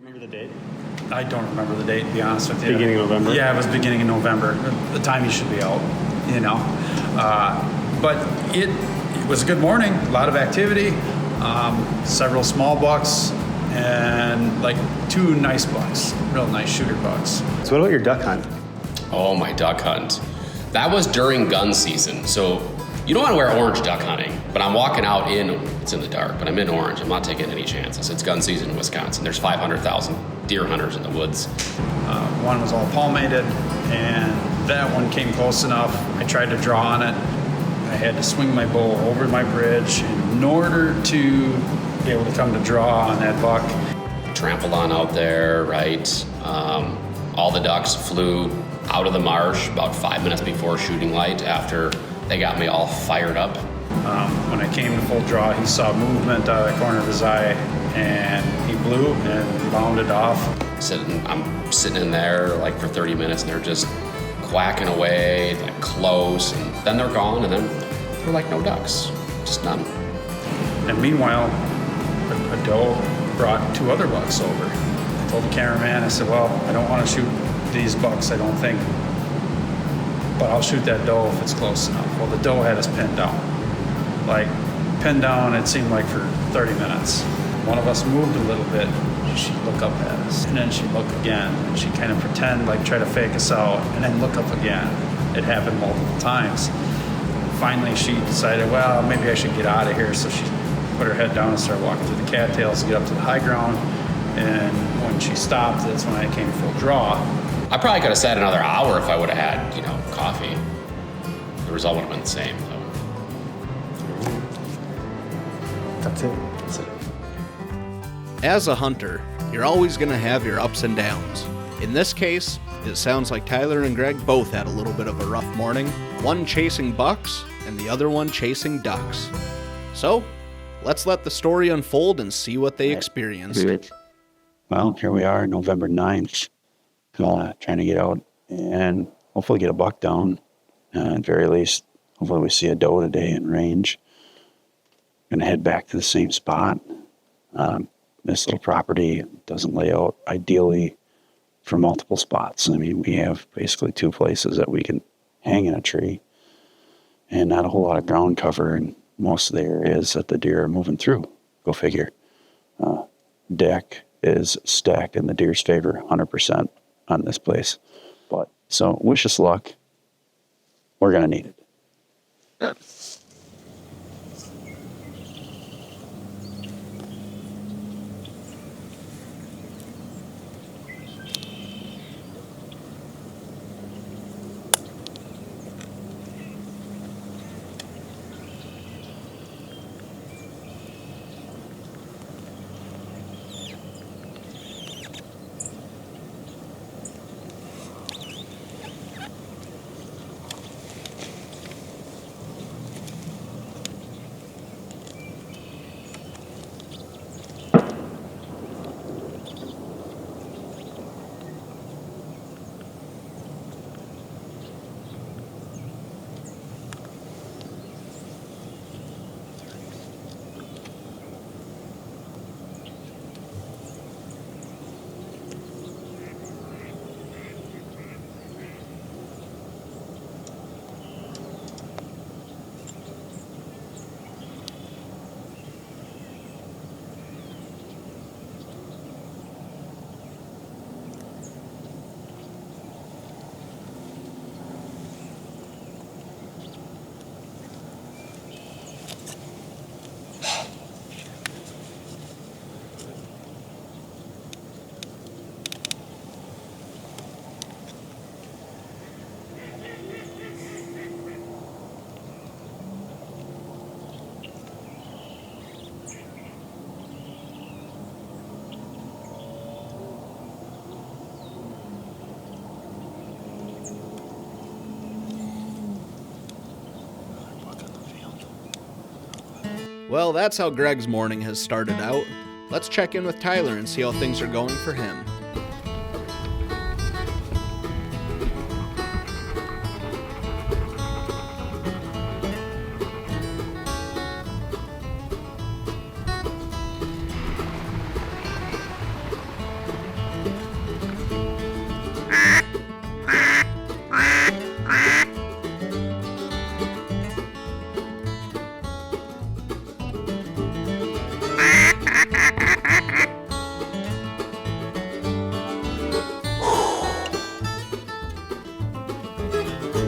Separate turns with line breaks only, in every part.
Remember the date?
I don't remember the date, to be honest with you.
Beginning of November?
Yeah, it was beginning of November. The time you should be out, you know. But it was a good morning, a lot of activity, several small bucks, and like 2 nice bucks, real nice shooter bucks.
So what about your duck hunt?
Oh, my duck hunt. That was during gun season. So you don't want to wear orange duck hunting, but I'm walking out it's in the dark, but I'm in orange. I'm not taking any chances. It's gun season in Wisconsin. There's 500,000 deer hunters in the woods.
One was all palmated, and that one came close enough. I tried to draw on it. I had to swing my bow over my bridge in order to be able to come to draw on that buck.
Trampled on out there, right? All the ducks flew out of the marsh about 5 minutes before shooting light after they got me all fired up.
When I came to full draw, he saw movement out of the corner of his eye, and he blew and bounded off.
I'm sitting in there like for 30 minutes, and they're just quacking away, like close, and then they're gone, and then there were like no ducks, just none.
And meanwhile, a doe brought 2 other bucks over. I told the cameraman, I said, well, I don't want to shoot these bucks, I don't think, but I'll shoot that doe if it's close enough. Well, the doe had us pinned down. Like, pinned down, it seemed like for 30 minutes. One of us moved a little bit, she'd look up at us, and then she'd look again, and she'd kind of pretend, like try to fake us out, and then look up again. It happened multiple times. Finally, she decided, well, maybe I should get out of here, so she put her head down and started walking through the cattails to get up to the high ground, and when she stopped, that's when I came full draw.
I probably could have sat another hour if I would have had, coffee. The result would have been the same, though.
That's it.
As a hunter, you're always going to have your ups and downs. In this case, it sounds like Tyler and Greg both had a little bit of a rough morning, one chasing bucks and the other one chasing ducks. So, let's let the story unfold and see what they experienced.
Well, here we are, November 9th, trying to get out and hopefully get a buck down. At very least, hopefully we see a doe today in range. Going to head back to the same spot. This little property doesn't lay out ideally for multiple spots. I mean, we have basically 2 places that we can hang in a tree and not a whole lot of ground cover in most of the areas that the deer are moving through. Go figure. Deck is stacked in the deer's favor 100% on this place. But so wish us luck. We're going to need it.
Well, that's how Greg's morning has started out. Let's check in with Tyler and see how things are going for him.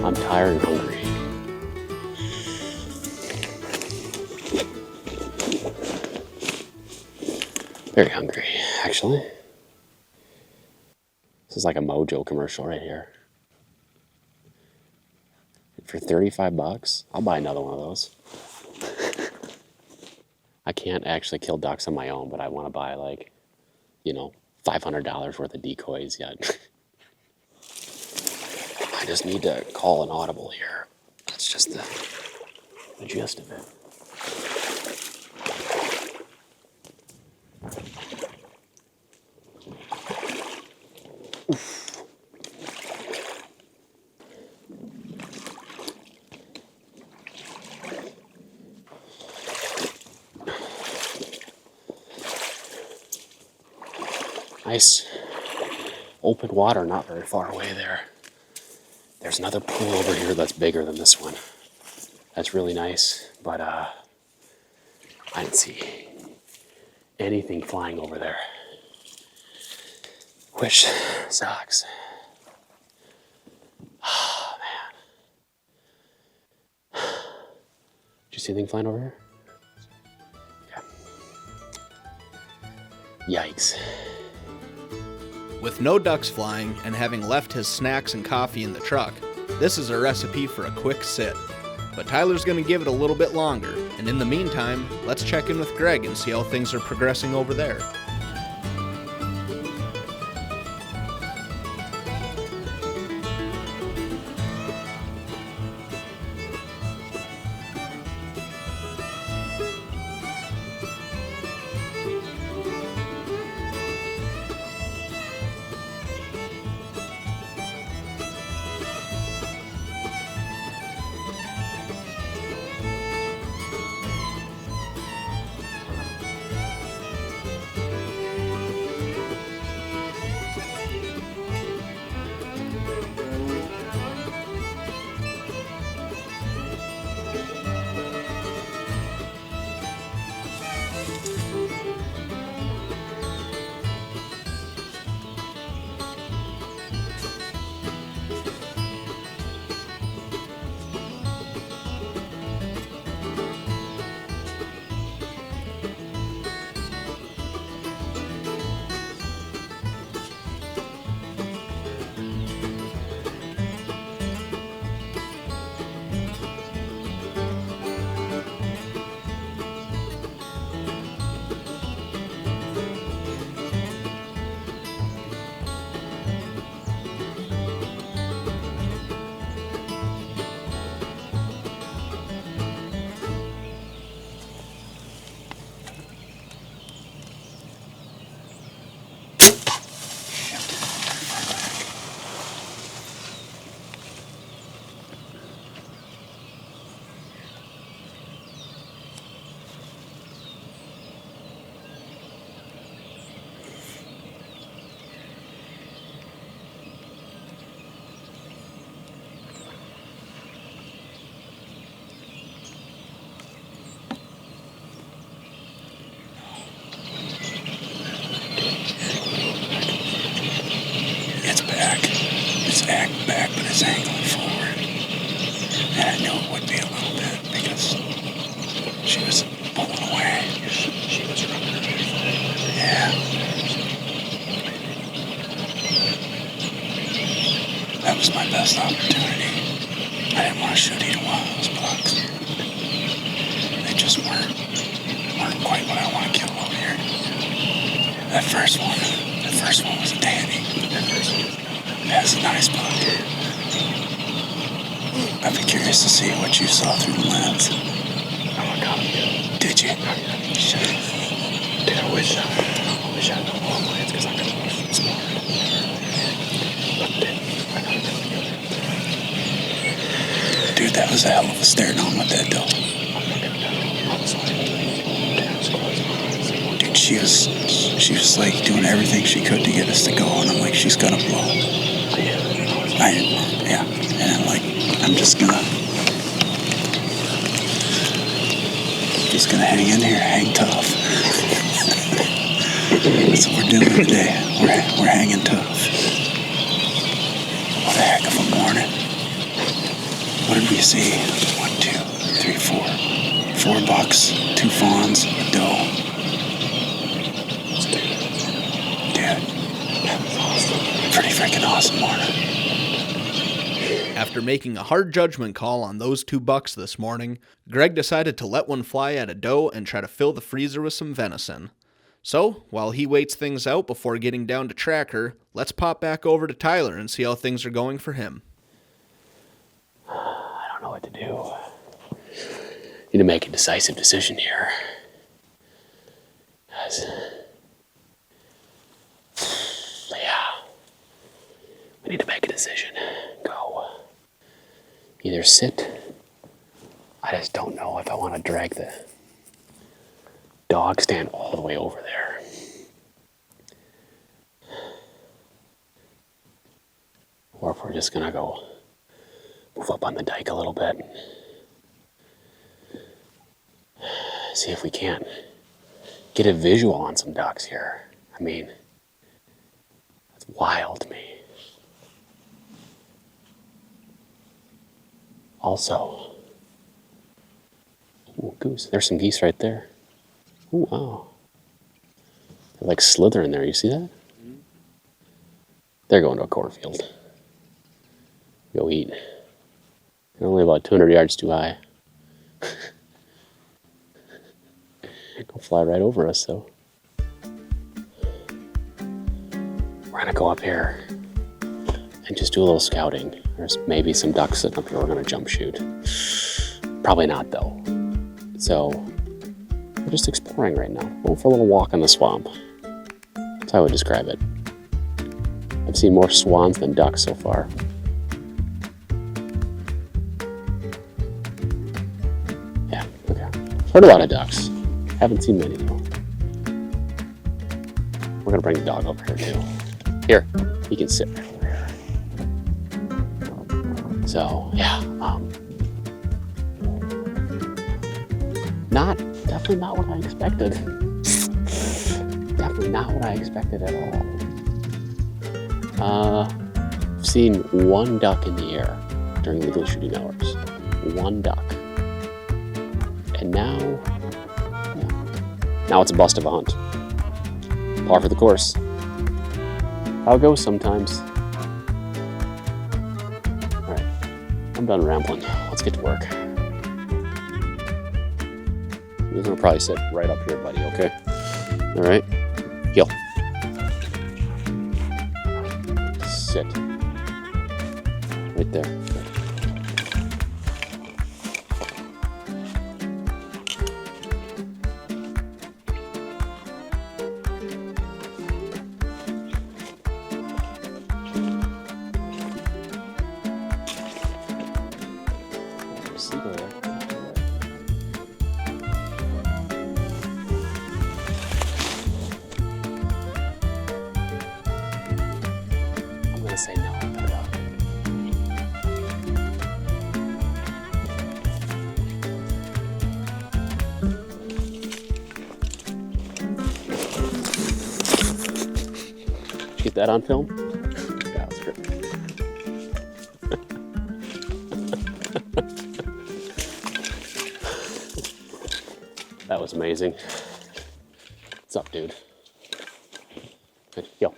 I'm tired and hungry. Very hungry, actually. This is like a Mojo commercial right here. For $35, I'll buy another one of those. I can't actually kill ducks on my own, but I want to buy like, $500 worth of decoys yet. I just need to call an audible here. That's just the gist of it. Oof. Nice open water, not very far away there. There's another pool over here that's bigger than this one. That's really nice, but I didn't see anything flying over there, which sucks. Oh, man. Did you see anything flying over here? Okay. Yikes.
With no ducks flying and having left his snacks and coffee in the truck, this is a recipe for a quick sit. But Tyler's going to give it a little bit longer, and in the meantime, let's check in with Greg and see how things are progressing over there.
Back, but it's angling forward. And I knew it would be a little bit because she was pulling away. She was running forward. Yeah. That was my best opportunity. I didn't want to shoot either one of those bucks. They just weren't quite what I want to kill over here. That first one was a dandy. That's a nice buck. I'd be curious to see what you saw through the lens. Did you?
Dude, I wish I had no long lens because I could have watched it smart. But I got it together.
Dude, that was a hell of a stare down with that doe.
I'm not gonna tell you. I was like, damn, it's close.
Dude, she was like doing everything she could to get us to go, and I'm like, she's gonna blow. Yeah. And I'm like, I'm just gonna hang in here, hang tough. That's what we're doing today. We're hanging tough. What a heck of a morning. What did we see? 1, 2, 3, 4. 4 bucks, 2 fawns, a doe. Dude, that was awesome. Pretty freaking awesome morning.
After making a hard judgment call on those 2 bucks this morning, Greg decided to let one fly at a doe and try to fill the freezer with some venison. So, while he waits things out before getting down to track her, let's pop back over to Tyler and see how things are going for him.
I don't know what to do. Need to make a decisive decision here. Yeah. We need to make a decision. Go. Either sit. I just don't know if I want to drag the dog stand all the way over there. Or if we're just going to go move up on the dike a little bit. See if we can't get a visual on some ducks here. I mean, that's wild to me. Also, ooh, goose. There's some geese right there. Ooh, wow. They're like slithering there. You see that? They're going to a cornfield. Go eat. They're only about 200 yards too high. Go fly right over us, though. We're gonna go up here and just do a little scouting. There's maybe some ducks sitting up here we're gonna jump shoot. Probably not, though. So, we're just exploring right now. Going for a little walk in the swamp. That's how I would describe it. I've seen more swans than ducks so far. Yeah, okay. Heard a lot of ducks. Haven't seen many, though. We're gonna bring the dog over here, too. Here, he can sit right over here. So, yeah, definitely not what I expected. Definitely not what I expected at all. I've seen 1 duck in the air during legal shooting hours. 1 duck. And now it's a bust of a hunt. Par for the course. How it goes sometimes. Alright, I'm done rambling. Let's get to work. You're gonna probably sit right up here, buddy, okay? Alright, heel. Sit. Right there. Good. I'm gonna say no. Get that on film? Yeah, that's great. That was amazing. What's up, dude? Good. Yo.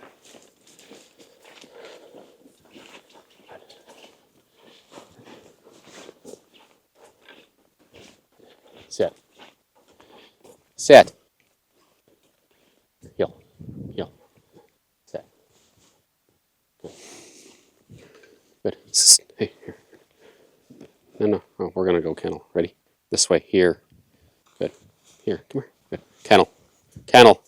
Sit. Sit. Yo. Yo. Sit. Good. Good. Hey, here. No. Oh, we're gonna go kennel. Ready? This way. Here. Good. Here. Come here. Good. Kennel. Kennel.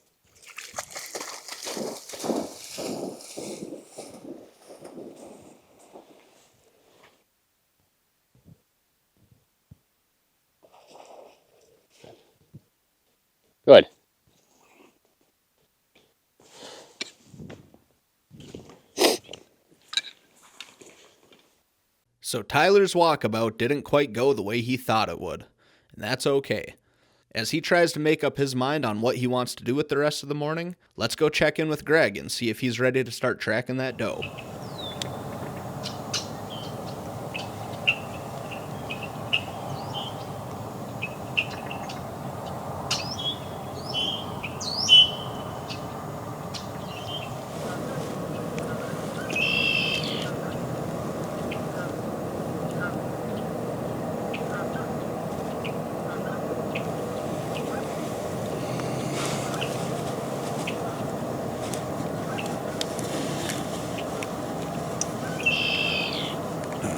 Good.
So Tyler's walkabout didn't quite go the way he thought it would, and that's okay. As he tries to make up his mind on what he wants to do with the rest of the morning, let's go check in with Greg and see if he's ready to start tracking that doe.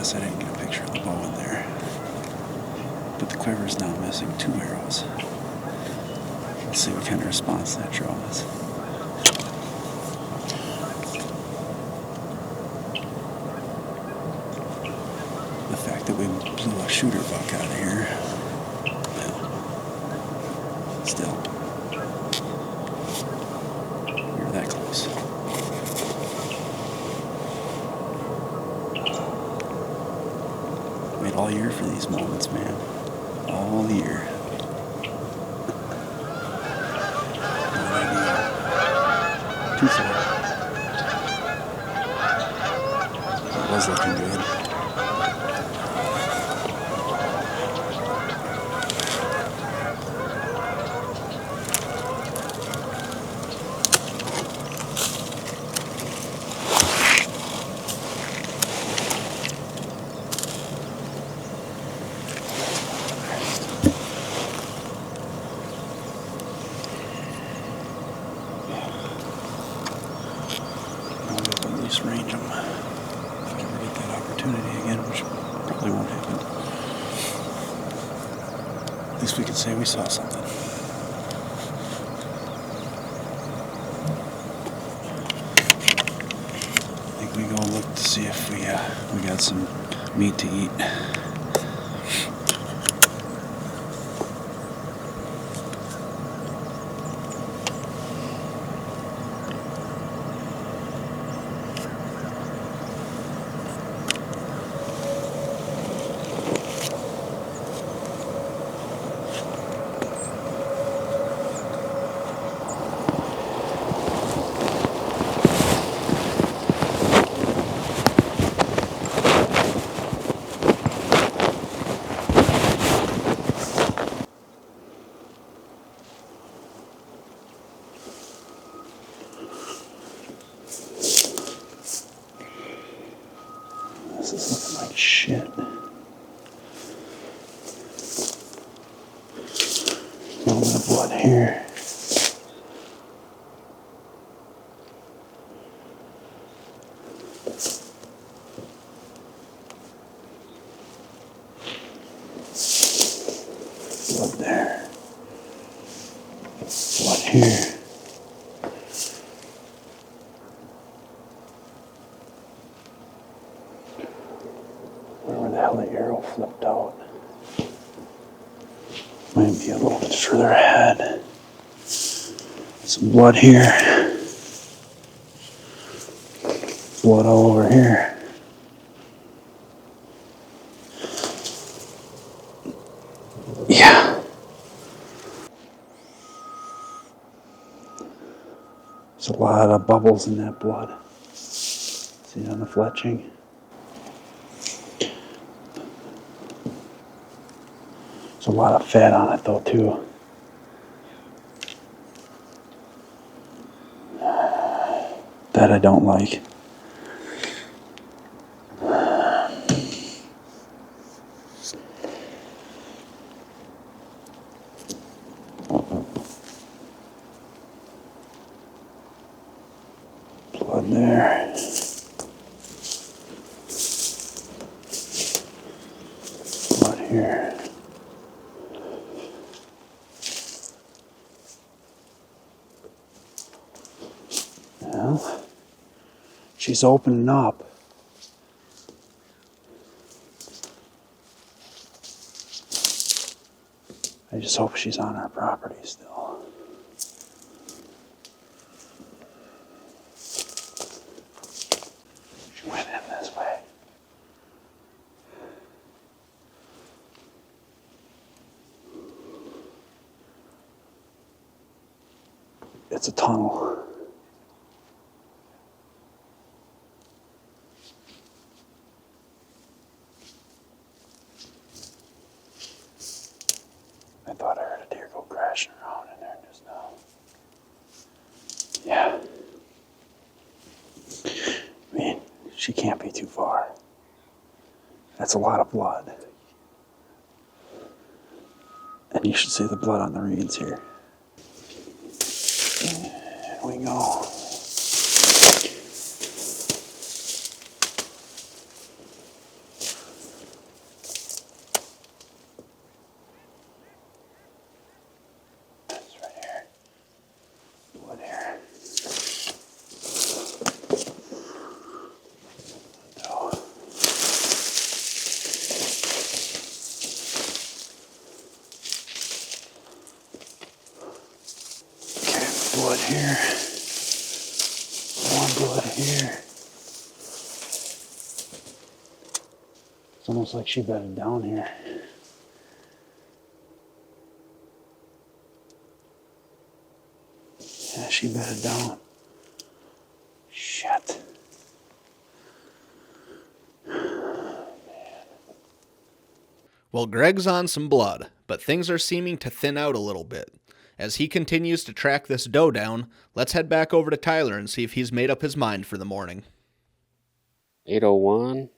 guess I didn't get a picture of the bow in there. But the quiver is now missing 2 arrows. Let's see what kind of response that draws. The fact that we blew a shooter buck out of here, well, still, we were that close. Wait all year for these moments, man. All year. Not ideal. Too far. It was looking good. Range them if I ever get that opportunity again, which probably won't happen. At least we could say we saw something. I think we go look to see if we got some meat to eat. This is looking like shit. A little bit of blood here. Blood there. Blood here. Where the hell the arrow flipped out? Might be a little bit further ahead. Some blood here. Blood all over here. Yeah. There's a lot of bubbles in that blood. See it on the fletching? There's a lot of fat on it though too. That I don't like. Blood there. Blood here. Well, she's opening up. I just hope she's on our property still. She went in this way. It's a tunnel. I thought I heard a deer go crashing around in there just now. Yeah. I mean, she can't be too far. That's a lot of blood. And you should see the blood on the reeds here. Here we go.
here. Warm blood here. It's almost like she bedded down here. Yeah, she bedded down. Shit.
Well, Greg's on some blood, but things are seeming to thin out a little bit. As he continues to track this doe down, let's head back over to Tyler and see if he's made up his mind for the morning.
8:01.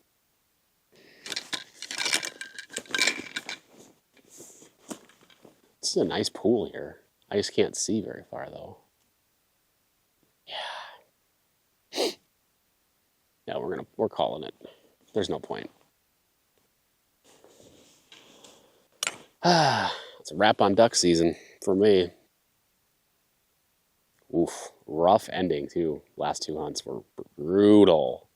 This is a nice pool here. I just can't see very far though. Yeah. Yeah, we're calling it. There's no point. It's a wrap on duck season for me. Oof, rough ending too. Last 2 hunts were brutal.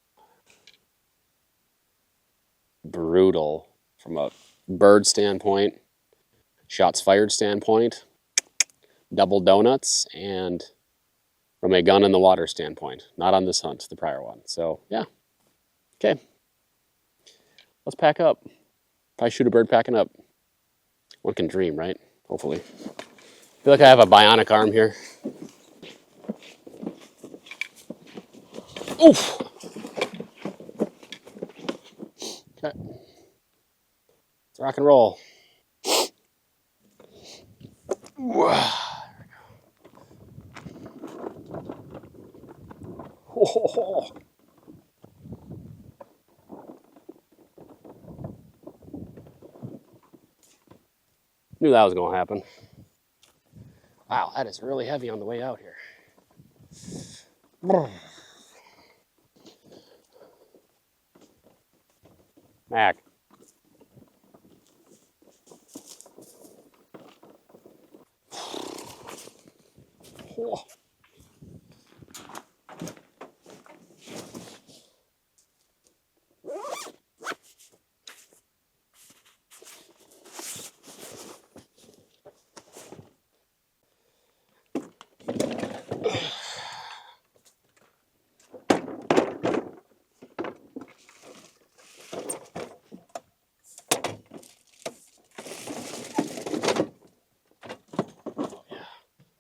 Brutal from a bird standpoint, shots fired standpoint, double donuts, and from a gun in the water standpoint. Not on this hunt, the prior one. So yeah. Okay. Let's pack up. Probably shoot a bird packing up. One can dream, right? Hopefully. I feel like I have a bionic arm here. Oof! Okay. Let's rock and roll. Oh. Knew that was going to happen. Wow, that is really heavy on the way out here. Mac. Oh.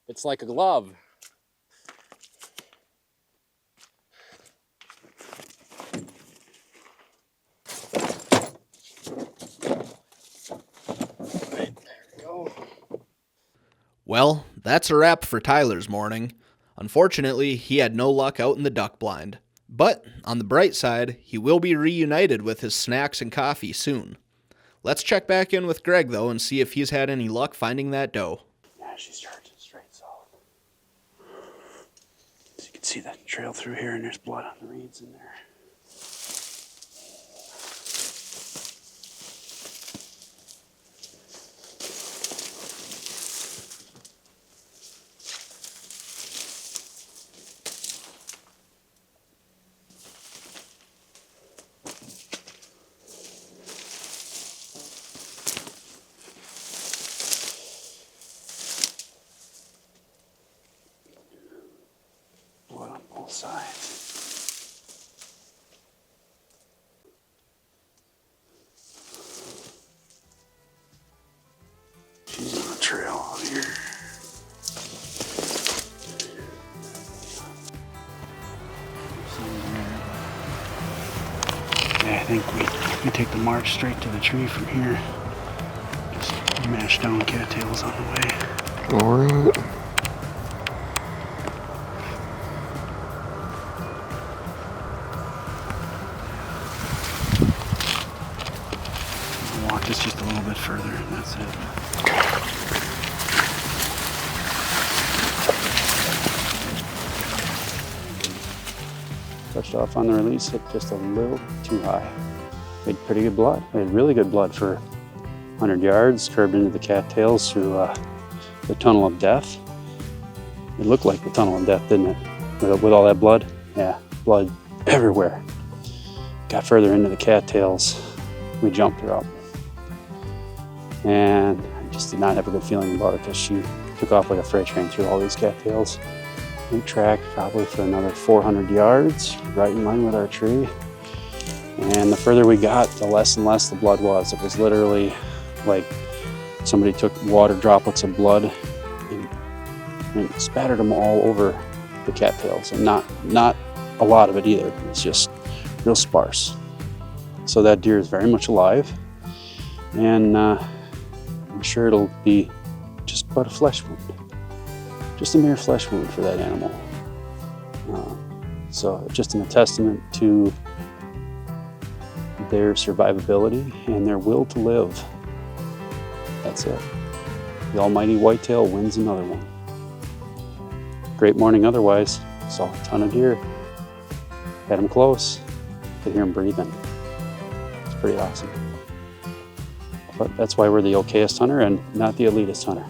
It's like a glove. Right, there we go.
Well, that's a wrap for Tyler's morning. Unfortunately, he had no luck out in the duck blind. But, on the bright side, he will be reunited with his snacks and coffee soon. Let's check back in with Greg, though, and see if he's had any luck finding that doe.
Yeah, she's charging straight south. So you can see that trail through here, and there's blood on the reeds in there. Sides. She's on a trail out here. Yeah, I think we take the march straight to the tree from here. Just mash down cattails on the way.
All right.
Walk this just a little bit further, and that's it. Touched off on the release, hit just a little too high. Made pretty good blood. Made really good blood for 100 yards, curved into the cattails through the tunnel of death. It looked like the tunnel of death, didn't it? With all that blood? Yeah, blood everywhere. Got further into the cattails, we jumped her up. And I just did not have a good feeling about it because she took off like a freight train through all these cattails. We tracked probably for another 400 yards, right in line with our tree. And the further we got, the less and less the blood was. It was literally like somebody took water droplets of blood and spattered them all over the cattails, and not a lot of it either. It's just real sparse. So that deer is very much alive, and I'm sure it'll be just but a flesh wound, just a mere flesh wound for that animal. So just a testament to their survivability and their will to live. That's it. The almighty whitetail wins another one. Great morning otherwise. Saw a ton of deer. Had them close. Could hear them breathing. It's pretty awesome. But that's why we're the Okayest hunter and not the elitist hunter.